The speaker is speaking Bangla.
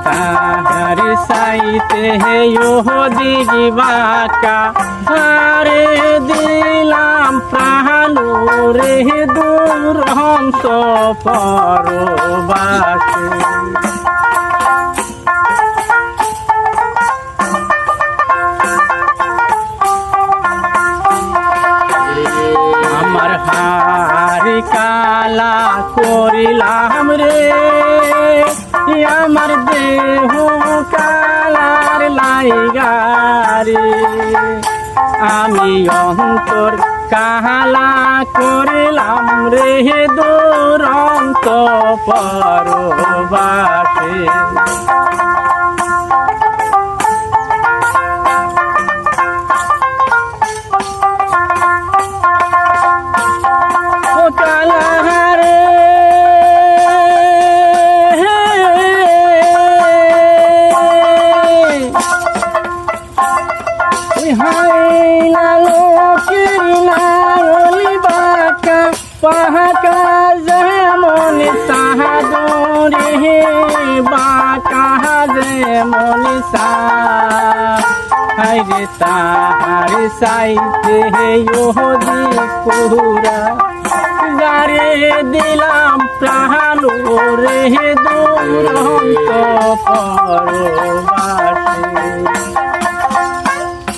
তাহার সাইতে দিগি বাঁকা ধারে দিলাম প্রাণ রে দুরহংস পরবাসে। আমার হারি কালা করিলাম রে আমার দেহ কালার লাইগারে আমি অন্তর কালা করিলাম রে দুরন্ত পরবাসে। পাহাকা যেমন সাহাদরে বাঁকা যেমন সাহারে তাহার সাইতে দি পুরা গারে দিলাম প্রাণ রে দুরন্ত পরবা।